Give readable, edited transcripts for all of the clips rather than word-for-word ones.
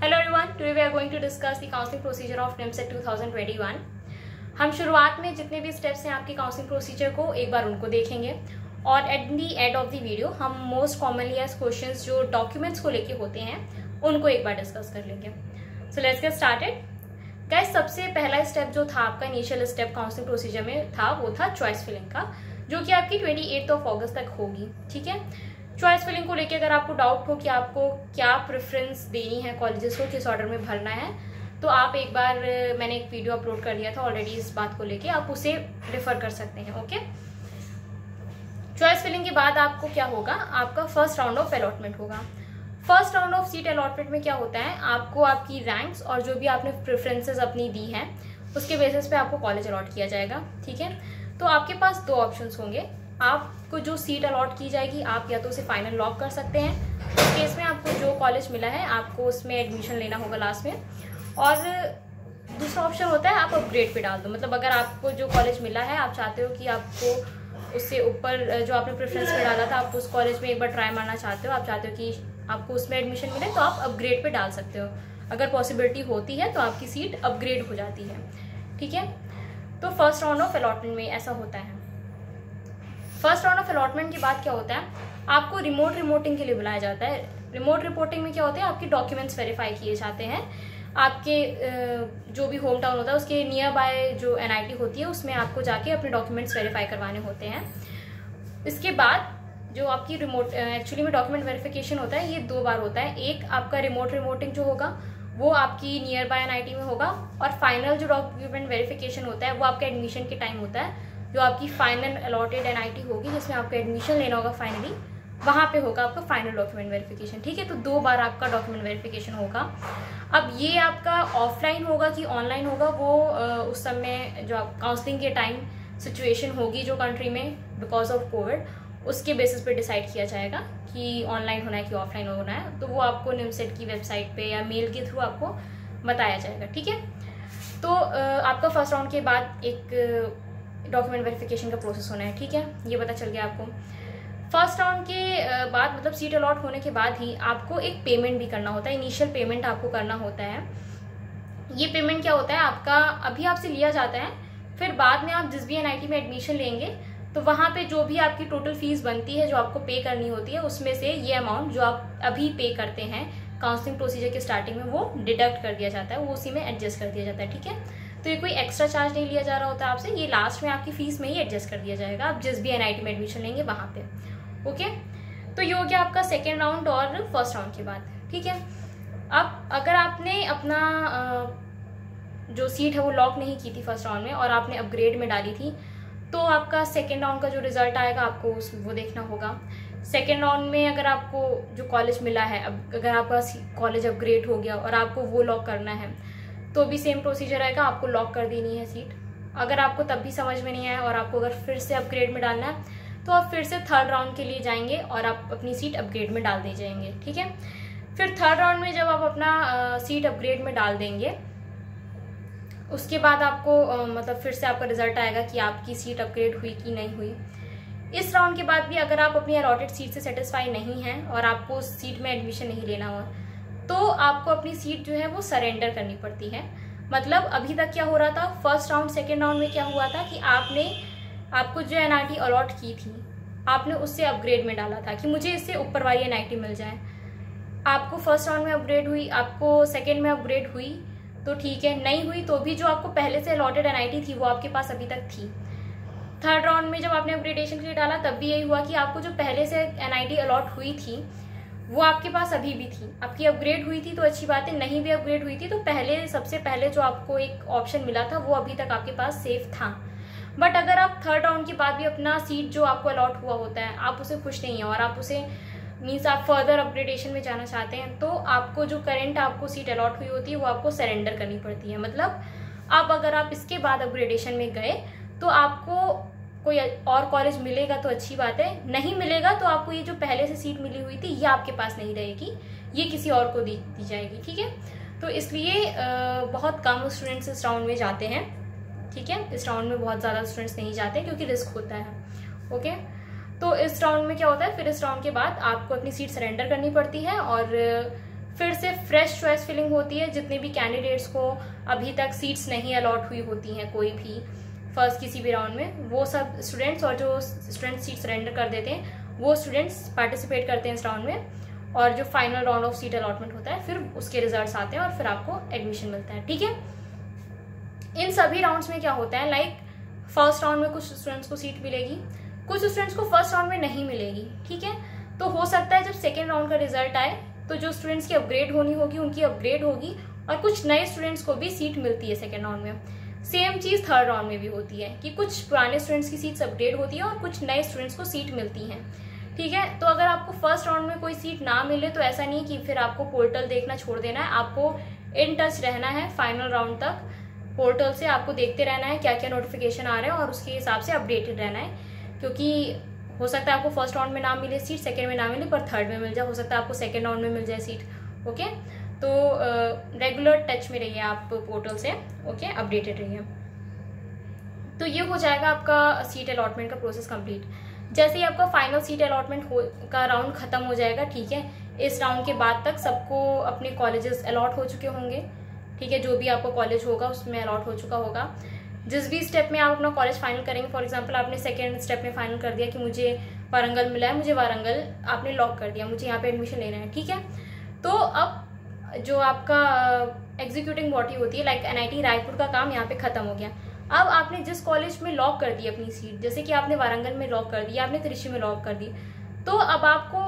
Hello everyone, today we are going to discuss the counselling procedure of NIMCET 2021। हम शुरुआत में जितने भी स्टेप्स हैं आपके काउंसलिंग प्रोसीजर को एक बार उनको देखेंगे और at the end of the video हम मोस्ट कॉमनली एस्क्ड क्वेश्चंस जो डॉक्यूमेंट्स को लेके होते हैं उनको एक बार डिस्कस कर लेंगे। So let's get started. Guys, सबसे पहला स्टेप जो था आपका इनिशियल स्टेप काउंसलिंग प्रोसीजर में था वो था चॉइस फिलिंग का, जो कि आपकी 28 अगस्त तक होगी। ठीक है, चॉइस फिलिंग को लेके अगर आपको डाउट हो कि आपको क्या प्रेफरेंस देनी है कॉलेजेस को, किस ऑर्डर में भरना है, तो आप एक बार मैंने एक वीडियो अपलोड कर दिया था ऑलरेडी इस बात को लेके, आप उसे रेफर कर सकते हैं। ओके, चॉइस फिलिंग के बाद आपको क्या होगा, आपका फर्स्ट राउंड ऑफ अलॉटमेंट होगा। First round of seat allotment में क्या होता है, आपको आपकी रैंक्स और जो भी आपने प्रेफरेंसेस अपनी दी हैं उसके बेसिस पे आपको कॉलेज अलॉट किया जाएगा। ठीक है, तो आपके पास दो ऑप्शंस होंगे। आपको जो सीट अलॉट की जाएगी आप या तो उसे फाइनल लॉक कर सकते हैं, इस केस में आपको जो कॉलेज मिला है आपको उसमें एडमिशन लेना होगा लास्ट में। और दूसरा ऑप्शन होता है आप अपग्रेड पे डाल दो, मतलब अगर आपको जो कॉलेज मिला है आप चाहते हो कि आपको उससे ऊपर जो आपने प्रेफरेंस में डाला था आप उस कॉलेज में एक बार ट्राई मारना चाहते हो, आप चाहते हो कि आपको उसमें एडमिशन मिले, तो आप अपग्रेड पे डाल सकते हो। अगर पॉसिबिलिटी होती है तो आपकी सीट अपग्रेड हो जाती है। ठीक है, तो फर्स्ट राउंड ऑफ अलॉटमेंट में ऐसा होता है। फर्स्ट राउंड ऑफ अलॉटमेंट के बाद क्या होता है, आपको रिमोट रिपोर्टिंग के लिए बुलाया जाता है। रिमोट रिपोर्टिंग में क्या होता है, आपके डॉक्यूमेंट्स वेरीफाई किए जाते हैं। आपके जो भी होम टाउन होता है उसके नियर बाय जो NIT होती है उसमें आपको जाके अपने डॉक्यूमेंट्स वेरीफाई करवाने होते हैं। इसके बाद जो आपकी रिमोट एक्चुअली में डॉक्यूमेंट वेरिफिकेशन होता है, ये दो बार होता है। एक आपका रिमोट रिपोर्टिंग जो होगा वो आपकी नियर बाय NIT में होगा, और फाइनल जो डॉक्यूमेंट वेरिफिकेशन होता है वो आपके एडमिशन के टाइम होता है, जो आपकी फाइनल अलॉटेड NIT होगी जिसमें आपको एडमिशन लेना होगा फाइनली, वहाँ पे होगा आपका फाइनल डॉक्यूमेंट वेरिफिकेशन। ठीक है, तो दो बार आपका डॉक्यूमेंट वेरिफिकेशन होगा। अब ये आपका ऑफलाइन होगा कि ऑनलाइन होगा वो उस समय जो आप काउंसलिंग के टाइम सिचुएशन होगी जो कंट्री में बिकॉज ऑफ कोविड, उसके बेसिस पे डिसाइड किया जाएगा कि ऑनलाइन होना है कि ऑफलाइन होना है। तो वो आपको निमसेट की वेबसाइट पे या मेल के थ्रू आपको बताया जाएगा। ठीक है, तो आपका फर्स्ट राउंड के बाद एक डॉक्यूमेंट वेरिफिकेशन का प्रोसेस होना है। ठीक है, ये पता चल गया आपको। फर्स्ट राउंड के बाद मतलब सीट अलॉट होने के बाद ही आपको एक पेमेंट भी करना होता है, इनिशियल पेमेंट आपको करना होता है। ये पेमेंट क्या होता है, आपका अभी आपसे लिया जाता है, फिर बाद में आप जिस भी NIT में एडमिशन लेंगे तो वहाँ पे जो भी आपकी टोटल फीस बनती है जो आपको पे करनी होती है, उसमें से ये अमाउंट जो आप अभी पे करते हैं काउंसलिंग प्रोसीजर के स्टार्टिंग में वो डिडक्ट कर दिया जाता है, वो उसी में एडजस्ट कर दिया जाता है। ठीक है, तो ये कोई एक्स्ट्रा चार्ज नहीं लिया जा रहा होता है आपसे, ये लास्ट में आपकी फीस में ही एडजस्ट कर दिया जाएगा आप जिस भी NIT में एडमिशन लेंगे वहाँ पे। ओके, तो ये हो गया आपका सेकेंड राउंड और फर्स्ट राउंड के बाद। ठीक है, अब अगर आपने अपना जो सीट है वो लॉक नहीं की थी फर्स्ट राउंड में और आपने अपग्रेड में डाली थी, तो आपका सेकेंड राउंड का जो रिजल्ट आएगा आपको वो देखना होगा। सेकेंड राउंड में अगर आपको जो कॉलेज मिला है, अब अगर आपका कॉलेज अपग्रेड हो गया और आपको वो लॉक करना है तो भी सेम प्रोसीजर आएगा, आपको लॉक कर देनी है सीट। अगर आपको तब भी समझ में नहीं आया और आपको अगर फिर से अपग्रेड में डालना है तो आप फिर से थर्ड राउंड के लिए जाएंगे और आप अपनी सीट अपग्रेड में डाल दी जाएंगे। ठीक है, फिर थर्ड राउंड में जब आप अपना सीट अपग्रेड में डाल देंगे उसके बाद आपको मतलब फिर से आपका रिजल्ट आएगा कि आपकी सीट अपग्रेड हुई कि नहीं हुई। इस राउंड के बाद भी अगर आप अपनी अलॉटेड सीट से सेटिस्फाई नहीं हैं और आपको उस सीट में एडमिशन नहीं लेना हुआ तो आपको अपनी सीट जो है वो सरेंडर करनी पड़ती है। मतलब अभी तक क्या हो रहा था, फर्स्ट राउंड सेकेंड राउंड में क्या हुआ था कि आपको जो NIT अलॉट की थी आपने उससे अपग्रेड में डाला था कि मुझे इससे ऊपर वाली NIT मिल जाए। आपको फर्स्ट राउंड में अपग्रेड हुई, आपको सेकेंड में अपग्रेड हुई तो ठीक है, नहीं हुई तो भी जो आपको पहले से अलॉटेड NIT थी वो आपके पास अभी तक थी। थर्ड राउंड में जब आपने अपग्रेडेशन के लिए डाला तब भी यही हुआ कि आपको जो पहले से NIT अलॉट हुई थी वो आपके पास अभी भी थी। आपकी अपग्रेड हुई थी तो अच्छी बात है, नहीं भी अपग्रेड हुई थी तो पहले सबसे पहले जो आपको एक ऑप्शन मिला था वो अभी तक आपके पास सेफ था। बट अगर आप थर्ड राउंड के बाद भी अपना सीट जो आपको अलॉट हुआ होता है आप उसे खुश नहीं है और आप उसे मीन्स आप फर्दर अपग्रेडेशन में जाना चाहते हैं, तो आपको जो करंट आपको सीट अलॉट हुई होती है वो आपको सरेंडर करनी पड़ती है। मतलब अब अगर आप इसके बाद अपग्रेडेशन में गए तो आपको कोई और कॉलेज मिलेगा तो अच्छी बात है, नहीं मिलेगा तो आपको ये जो पहले से सीट मिली हुई थी ये आपके पास नहीं रहेगी, ये किसी और को दी जाएगी। ठीक है, तो इसलिए बहुत कम स्टूडेंट्स इस राउंड में जाते हैं। ठीक है, इस राउंड में बहुत ज़्यादा स्टूडेंट्स नहीं जाते क्योंकि रिस्क होता है। ओके, तो इस राउंड में क्या होता है, फिर इस राउंड के बाद आपको अपनी सीट सरेंडर करनी पड़ती है और फिर से फ्रेश चॉइस फिलिंग होती है। जितने भी कैंडिडेट्स को अभी तक सीट्स नहीं अलॉट हुई होती हैं कोई भी फर्स्ट किसी भी राउंड में, वो सब स्टूडेंट्स और जो स्टूडेंट्स सीट सरेंडर कर देते हैं वो स्टूडेंट्स पार्टिसिपेट करते हैं इस राउंड में, और जो final round of seat allotment होता है फिर उसके रिजल्ट्स आते हैं और फिर आपको एडमिशन मिलता है। ठीक है, इन सभी राउंड्स में क्या होता है, लाइक फर्स्ट राउंड में कुछ स्टूडेंट्स को सीट मिलेगी, कुछ स्टूडेंट्स को फर्स्ट राउंड में नहीं मिलेगी। ठीक है, तो हो सकता है जब सेकेंड राउंड का रिजल्ट आए तो जो स्टूडेंट्स की अपग्रेड होनी होगी उनकी अपग्रेड होगी, और कुछ नए स्टूडेंट्स को भी सीट मिलती है सेकेंड राउंड में। सेम चीज थर्ड राउंड में भी होती है कि कुछ पुराने स्टूडेंट्स की सीट्स अपग्रेड होती है और कुछ नए स्टूडेंट्स को सीट मिलती है। ठीक है, तो अगर आपको फर्स्ट राउंड में कोई सीट ना मिले तो ऐसा नहीं कि फिर आपको पोर्टल देखना छोड़ देना है, आपको इन टच रहना है फाइनल राउंड तक। पोर्टल से आपको देखते रहना है क्या क्या नोटिफिकेशन आ रहे हैं और उसके हिसाब से अपडेटेड रहना है, क्योंकि हो सकता है आपको फर्स्ट राउंड में ना मिले सीट, सेकेंड में ना मिले पर थर्ड में मिल जाए, हो सकता है आपको सेकेंड राउंड में मिल जाए सीट। ओके, तो रेगुलर टच में रहिए आप पोर्टल से। ओके, अपडेटेड रहिए। तो ये हो जाएगा आपका सीट अलॉटमेंट का प्रोसेस कंप्लीट। जैसे ही आपका फाइनल सीट अलॉटमेंट का राउंड खत्म हो जाएगा, ठीक है, इस राउंड के बाद तक सबको अपने कॉलेजेस अलॉट हो चुके होंगे। ठीक है, जो भी आपका कॉलेज होगा उसमें अलॉट हो चुका होगा। जिस भी स्टेप में आप अपना कॉलेज फाइनल करेंगे, फॉर एग्जांपल आपने सेकेंड स्टेप में फाइनल कर दिया कि मुझे वारंगल मिला है, मुझे वारंगल आपने लॉक कर दिया, मुझे यहाँ पे एडमिशन लेना है। ठीक है, तो अब जो आपका एग्जीक्यूटिंग बॉडी होती है लाइक NIT रायपुर का काम यहाँ पे खत्म हो गया। अब आपने जिस कॉलेज में लॉक कर दी अपनी सीट, जैसे कि आपने वारंगल में लॉक कर दी, आपने त्रिची में लॉक कर दी, तो अब आपको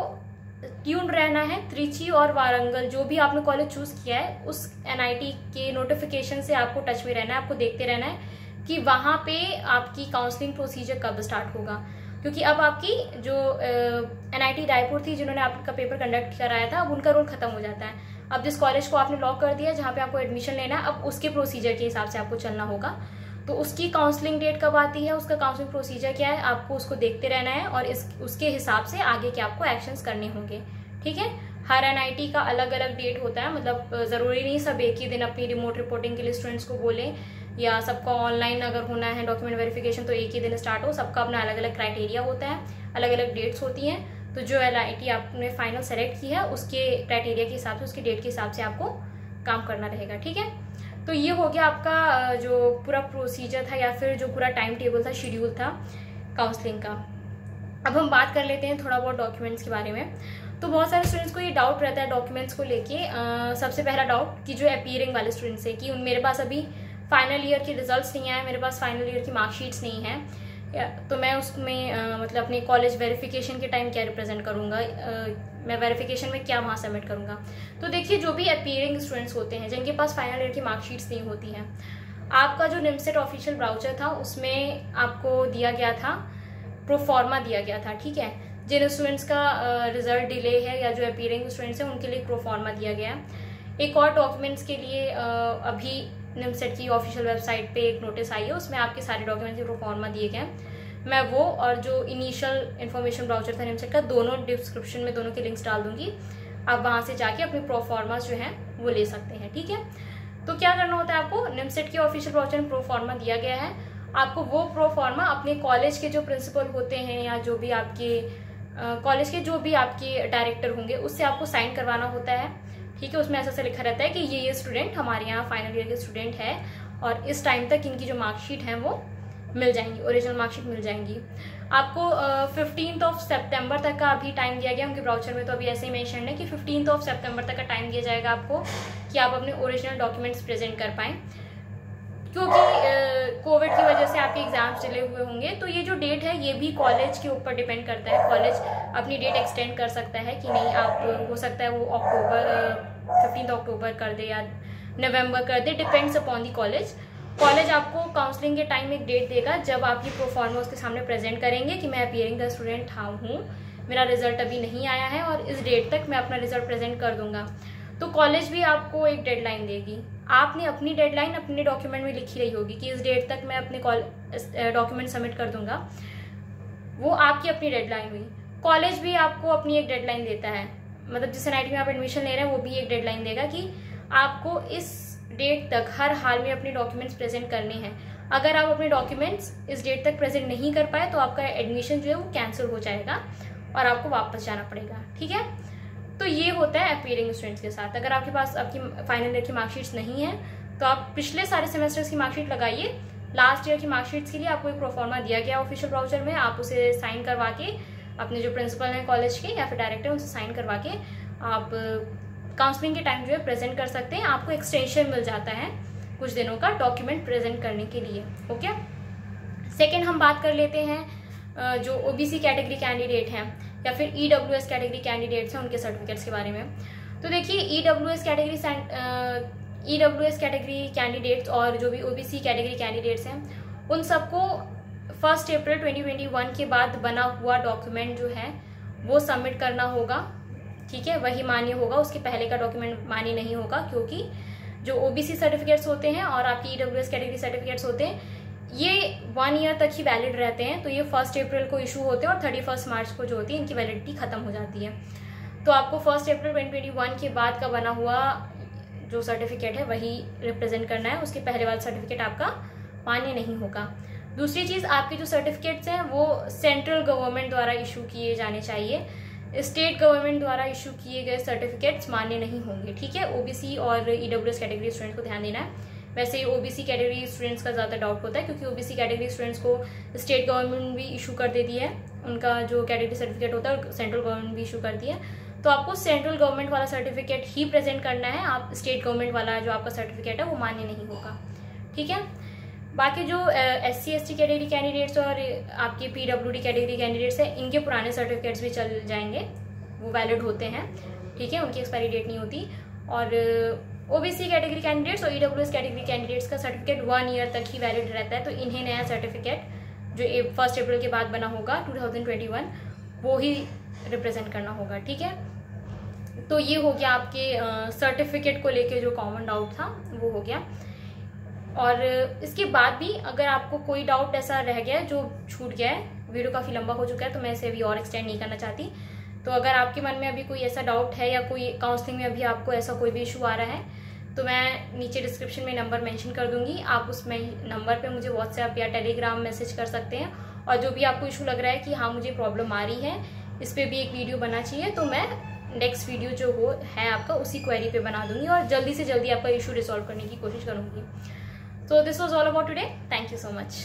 ट्यून रहना है त्रिची और वारंगल जो भी आपने कॉलेज चूज किया है उस NIT के नोटिफिकेशन से आपको टच में रहना है, आपको देखते रहना है कि वहां पे आपकी काउंसलिंग प्रोसीजर कब स्टार्ट होगा। क्योंकि अब आपकी जो NIT रायपुर थी जिन्होंने आपका पेपर कंडक्ट कराया था, अब उनका रोल खत्म हो जाता है। अब जिस कॉलेज को आपने लॉक कर दिया जहाँ पे आपको एडमिशन लेना है, अब उसके प्रोसीजर के हिसाब से आपको चलना होगा। तो उसकी काउंसलिंग डेट कब आती है, उसका काउंसलिंग प्रोसीजर क्या है, आपको उसको देखते रहना है और उसके हिसाब से आगे के आपको एक्शंस करने होंगे। ठीक है, हर NIT का अलग अलग डेट होता है, मतलब जरूरी नहीं सब एक ही दिन अपनी रिमोट रिपोर्टिंग के लिए स्टूडेंट्स को बोलें, या सबका ऑनलाइन अगर होना है डॉक्यूमेंट वेरिफिकेशन तो एक ही दिन स्टार्ट हो। सबका अपना अलग अलग क्राइटेरिया होता है, अलग अलग डेट्स होती हैं। तो जो NIT आपने फाइनल सेलेक्ट की है उसके क्राइटेरिया के हिसाब से, उसकी डेट के हिसाब से आपको काम करना रहेगा। ठीक है, तो ये हो गया आपका जो पूरा प्रोसीजर था या फिर जो पूरा टाइम टेबल था, शेड्यूल था काउंसलिंग का। अब हम बात कर लेते हैं थोड़ा बहुत डॉक्यूमेंट्स के बारे में। तो बहुत सारे स्टूडेंट्स को ये डाउट रहता है डॉक्यूमेंट्स को लेके। सबसे पहला डाउट कि जो अपीयरिंग वाले स्टूडेंट्स है कि मेरे पास अभी फाइनल ईयर के रिजल्ट्स नहीं आए, मेरे पास फाइनल ईयर की मार्कशीट्स नहीं है, तो मैं उसमें मतलब अपने कॉलेज वेरिफिकेशन के टाइम क्या रिप्रेजेंट करूंगा, मैं वेरिफिकेशन में क्या वहाँ सबमिट करूंगा। तो देखिए, जो भी अपीयरिंग स्टूडेंट्स होते हैं जिनके पास फाइनल ईयर की मार्कशीट्स नहीं होती हैं, आपका जो निमसेट ऑफिशियल ब्राउचर था उसमें आपको दिया गया था, प्रोफॉर्मा दिया गया था। ठीक है, जिन स्टूडेंट्स का रिजल्ट डिले है या जो अपीयरिंग स्टूडेंट्स हैं उनके लिए प्रोफॉर्मा दिया गया है। एक और डॉक्यूमेंट्स के लिए अभी निमसेट की ऑफिशियल वेबसाइट पे एक नोटिस आई है, उसमें आपके सारे डॉक्यूमेंट्स के प्रोफॉर्मा दिए गए हैं। मैं वो और जो इनिशियल इन्फॉर्मेशन ब्राउचर था निमसेट का, दोनों डिस्क्रिप्शन में दोनों के लिंक्स डाल दूंगी, आप वहां से जाके अपने प्रोफॉर्मास जो हैं वो ले सकते हैं। ठीक है, तो क्या करना होता है आपको, निमसेट के ऑफिशियल ब्राउचर में प्रोफॉर्मा दिया गया है, आपको वो प्रोफॉर्मा अपने कॉलेज के जो प्रिंसिपल होते हैं या जो भी आपके कॉलेज के जो भी आपके डायरेक्टर होंगे उससे आपको साइन करवाना होता है। ठीक है, उसमें ऐसा लिखा रहता है कि ये स्टूडेंट हमारे यहाँ फाइनल ईयर के स्टूडेंट है और इस टाइम तक इनकी जो मार्कशीट है वो मिल जाएंगी, ओरिजिनल मार्कशीट मिल जाएंगी। आपको 15 सितंबर तक का अभी टाइम दिया गया उनके ब्राउचर में, तो अभी ऐसे ही मेंशन है कि 15 सितंबर तक का टाइम दिया जाएगा आपको कि आप अपने ओरिजिनल डॉक्यूमेंट्स प्रेजेंट कर पाएं, क्योंकि कोविड की वजह से आपके एग्जाम्स डिले हुए होंगे। तो ये जो डेट है ये भी कॉलेज के ऊपर डिपेंड करता है, कॉलेज अपनी डेट एक्सटेंड कर सकता है कि नहीं, आप हो सकता है वो 15 अक्टूबर कर दे या नवंबर कर दे, depends upon the college. College आपको काउंसलिंग के टाइम एक डेट देगा जब आप ये प्रोफॉर्मा उसके सामने प्रेजेंट करेंगे कि मैं अपीयरिंग द स्टूडेंट हूँ, मेरा रिजल्ट अभी नहीं आया है और इस डेट तक मैं अपना रिजल्ट प्रेजेंट कर दूंगा। तो कॉलेज भी आपको एक डेडलाइन देगी, आपने अपनी डेडलाइन अपने डॉक्यूमेंट में लिखी रही होगी कि इस डेट तक मैं अपने डॉक्यूमेंट सबमिट कर दूंगा, वो आपकी अपनी डेडलाइन हुई। कॉलेज भी आपको अपनी एक डेडलाइन देता है, मतलब जिस NIT में आप एडमिशन ले रहे हैं वो भी एक डेडलाइन देगा कि आपको इस डेट तक हर हाल में अपने डॉक्यूमेंट्स प्रेजेंट करने हैं। अगर आप अपने डॉक्यूमेंट्स इस डेट तक प्रेजेंट नहीं कर पाए तो आपका एडमिशन जो है वो कैंसिल हो जाएगा और आपको वापस जाना पड़ेगा। ठीक है, तो ये होता है अपीयरिंग स्टूडेंट्स के साथ। अगर आपके पास आपकी फाइनल ईयर की मार्कशीट्स नहीं है तो आप पिछले सारे सेमेस्टर्स की मार्कशीट लगाइए। लास्ट ईयर की मार्कशीट्स के लिए आपको एक प्रोफॉर्मा दिया गया ऑफिशियल ब्राउचर में, आप उसे साइन करवा के अपने जो प्रिंसिपल हैं कॉलेज के या फिर डायरेक्टर उनसे साइन करवा के आप काउंसलिंग के टाइम जो है प्रेजेंट कर सकते हैं। आपको एक्सटेंशन मिल जाता है कुछ दिनों का डॉक्यूमेंट प्रेजेंट करने के लिए। ओके, सेकेंड हम बात कर लेते हैं जो ओबीसी कैटेगरी कैंडिडेट हैं या फिर ईडब्ल्यूएस कैटेगरी कैंडिडेट्स हैं उनके सर्टिफिकेट्स के बारे में। तो देखिए ईडब्ल्यूएस कैटेगरी कैंडिडेट्स और जो भी ओबीसी कैटेगरी कैंडिडेट्स हैं उन सबको 1 अप्रैल 2021 के बाद बना हुआ डॉक्यूमेंट जो है वो सबमिट करना होगा। ठीक है, वही मान्य होगा, उसके पहले का डॉक्यूमेंट मान्य नहीं होगा, क्योंकि जो ओबीसी सर्टिफिकेट्स होते हैं और आपकी ईडब्ल्यूएस कैटेगरी सर्टिफिकेट्स होते हैं ये 1 ईयर तक ही वैलिड रहते हैं। तो ये 1 अप्रैल को इशू होते हैं और 31 मार्च को जो होती है इनकी वैलिडिटी खत्म हो जाती है। तो आपको 1 अप्रैल 2021 के बाद का बना हुआ जो सर्टिफिकेट है वही रिप्रेजेंट करना है, उसके पहले वाला सर्टिफिकेट आपका मान्य नहीं होगा। दूसरी चीज़, आपके जो सर्टिफिकेट्स हैं वो सेंट्रल गवर्नमेंट द्वारा इशू किए जाने चाहिए। स्टेट गवर्नमेंट द्वारा इशू किए गए सर्टिफिकेट्स मान्य नहीं होंगे। ठीक है, ओबीसी और ईडब्ल्यूएस कैटेगरी स्टूडेंट्स को ध्यान देना है। वैसे ओबीसी कैटेगरी स्टूडेंट्स का ज़्यादा डाउट होता है क्योंकि ओबीसी कैटेगरी स्टूडेंट्स को स्टेट गवर्नमेंट भी इशू कर देती है, उनका जो कैटेगरी सर्टिफिकेट होता है सेंट्रल गवर्नमेंट भी इशू करती है। तो आपको सेंट्रल गवर्नमेंट वाला सर्टिफिकेट ही प्रेजेंट करना है, आप स्टेट गवर्नमेंट वाला जो आपका सर्टिफिकेट है वो मान्य नहीं होगा। ठीक है, बाकी जो SC ST कैटेगरी कैंडिडेट्स और आपके PWD कैटेगरी कैंडिडेट्स हैं इनके पुराने सर्टिफिकेट्स भी चल जाएंगे, वो वैलिड होते हैं। ठीक है, उनकी एक्सपायरी डेट नहीं होती। और OBC कैटेगरी कैंडिडेट्स और EWS कैटेगरी कैंडिडेट्स का सर्टिफिकेट 1 ईयर तक ही वैलिड रहता है। तो इन्हें नया सर्टिफिकेट जो 1 अप्रैल के बाद बना होगा 2021 वो ही रिप्रेजेंट करना होगा। ठीक है, तो ये हो गया आपके सर्टिफिकेट को लेके जो कॉमन डाउट था वो हो गया। और इसके बाद भी अगर आपको कोई डाउट ऐसा रह गया जो छूट गया है, वीडियो काफ़ी लंबा हो चुका है तो मैं इसे अभी और एक्सटेंड नहीं करना चाहती। तो अगर आपके मन में अभी कोई ऐसा डाउट है या कोई काउंसलिंग में अभी आपको ऐसा कोई भी इशू आ रहा है तो मैं नीचे डिस्क्रिप्शन में नंबर मेंशन कर दूंगी, आप उस नंबर पे मुझे व्हाट्सएप या टेलीग्राम मैसेज कर सकते हैं। और जो भी आपको इशू लग रहा है कि हाँ मुझे प्रॉब्लम आ रही है, इस पर भी एक वीडियो बना चाहिए, तो मैं नेक्स्ट वीडियो जो है आपका उसी क्वेरी पे बना दूंगी और जल्दी से जल्दी आपका इशू रिजॉल्व करने की कोशिश करूंगी। So this was all about today. Thank you so much.